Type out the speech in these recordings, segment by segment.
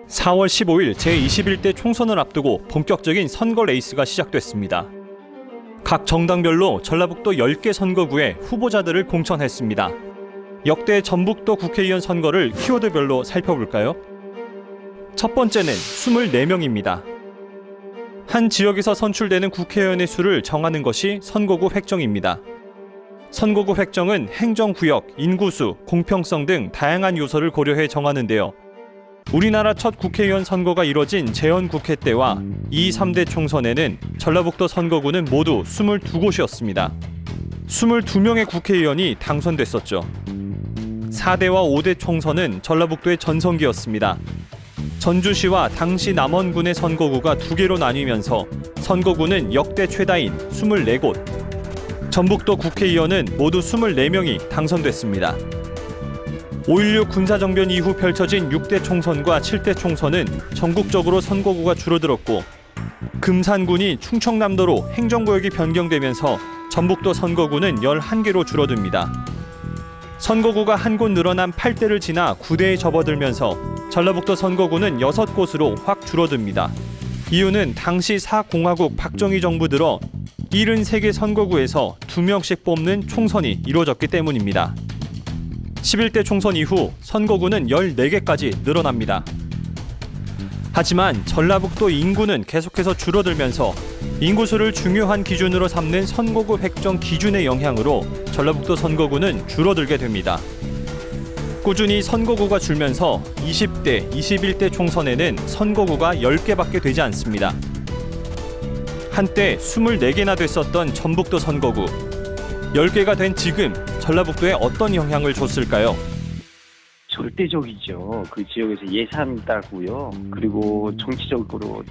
4월 15일 제21대 총선을 앞두고 본격적인 선거 레이스가 시작됐습니다. 각 정당별로 전라북도 10개 선거구에 후보자들을 공천했습니다. 역대 전북도 국회의원 선거를 키워드별로 살펴볼까요? 첫 번째는 24명입니다. 한 지역에서 선출되는 국회의원의 수를 정하는 것이 선거구 획정입니다. 선거구 획정은 행정구역, 인구수, 공평성 등 다양한 요소를 고려해 정하는데요. 우리나라 첫 국회의원 선거가 이뤄진 재헌국회 때와 2, 3대 총선에는 전라북도 선거구는 모두 22곳이었습니다. 22명의 국회의원이 당선됐었죠. 4대와 5대 총선은 전라북도의 전성기였습니다. 전주시와 당시 남원군의 선거구가 2개로 나뉘면서 선거구는 역대 최다인 24곳, 전북도 국회의원은 모두 24명이 당선됐습니다. 5.16 군사정변 이후 펼쳐진 6대 총선과 7대 총선은 전국적으로 선거구가 줄어들었고 금산군이 충청남도로 행정구역이 변경되면서 전북도 선거구는 11개로 줄어듭니다. 선거구가 한 곳 늘어난 8대를 지나 9대에 접어들면서 전라북도 선거구는 6곳으로 확 줄어듭니다. 이유는 당시 사공화국 박정희 정부 들어 73개 선거구에서 2명씩 뽑는 총선이 이루어졌기 때문입니다. 11대 총선 이후 선거구는 14개까지 늘어납니다. 하지만 전라북도 인구는 계속해서 줄어들면서 인구수를 중요한 기준으로 삼는 선거구 획정 기준의 영향으로 전라북도 선거구는 줄어들게 됩니다. 꾸준히 선거구가 줄면서 20대, 21대 총선에는 선거구가 10개밖에 되지 않습니다. 한때 24개나 됐었던 전북도 선거구, 10개가 된 지금 전라북도에 어떤 영향을 줬을까요? 절대적이죠. 그 지역에서 예산 따고요. 그리고 정치적으로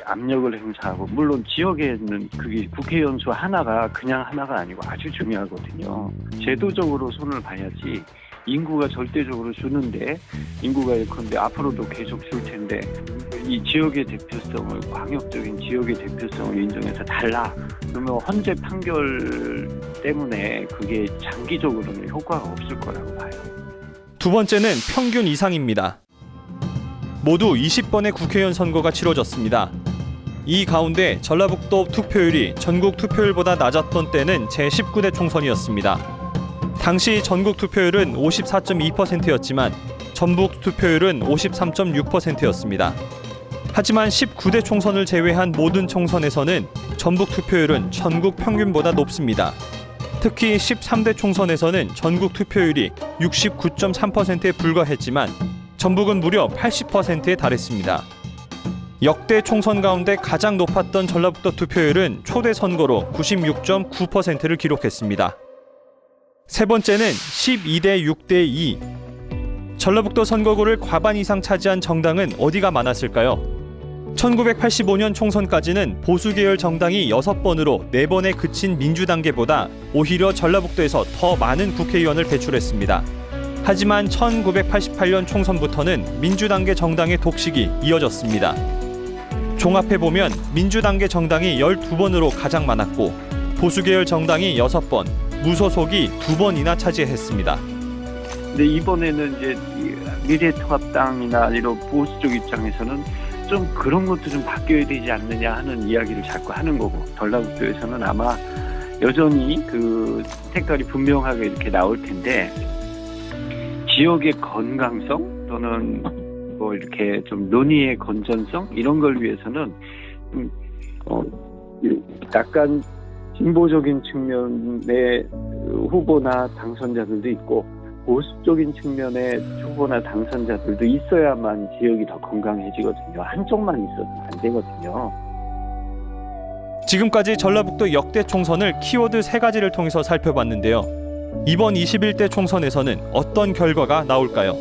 압력을 행사하고, 물론 지역에는 그게 국회의원 수 하나가 그냥 하나가 아니고 아주 중요하거든요. 제도적으로 손을 봐야지. 인구가 절대적으로 주는데, 인구가 예컨대 앞으로도 계속 줄 텐데 이 지역의 대표성을, 광역적인 지역의 대표성을 인정해서 달라 그러면 헌재 판결 때문에 그게 장기적으로는 효과가 없을 거라고 봐요. 두 번째는 평균 이상입니다. 모두 20번의 국회의원 선거가 치러졌습니다. 이 가운데 전라북도 투표율이 전국 투표율보다 낮았던 때는 제19대 총선이었습니다. 당시 전국 투표율은 54.2%였지만 전북 투표율은 53.6%였습니다. 하지만 19대 총선을 제외한 모든 총선에서는 전북 투표율은 전국 평균보다 높습니다. 특히 13대 총선에서는 전국 투표율이 69.3%에 불과했지만 전북은 무려 80%에 달했습니다. 역대 총선 가운데 가장 높았던 전라북도 투표율은 초대 선거로 96.9%를 기록했습니다. 세 번째는 12대 6대 2. 전라북도 선거구를 과반 이상 차지한 정당은 어디가 많았을까요? 1985년 총선까지는 보수계열 정당이 6번으로 4번에 그친 민주당계보다 오히려 전라북도에서 더 많은 국회의원을 배출했습니다. 하지만 1988년 총선부터는 민주당계 정당의 독식이 이어졌습니다. 종합해보면 민주당계 정당이 12번으로 가장 많았고 보수계열 정당이 6번, 무소속이 2번이나 차지했습니다. 근데 이번에는 이제 미래통합당이나 이런 보수 쪽 입장에서는 좀 그런 것도 좀 바뀌어야 되지 않느냐 하는 이야기를 자꾸 하는 거고, 전라북도에서는 아마 여전히 그 색깔이 분명하게 이렇게 나올 텐데, 지역의 건강성 또는 뭐 이렇게 좀 논의의 건전성 이런 걸 위해서는 약간 진보적인 측면의 후보나 당선자들도 있고 보수적인 측면의 후보나 당선자들도 있어야만 지역이 더 건강해지거든요. 한쪽만 있어서는 안 되거든요. 지금까지 전라북도 역대 총선을 키워드 3가지를 통해서 살펴봤는데요. 이번 21대 총선에서는 어떤 결과가 나올까요?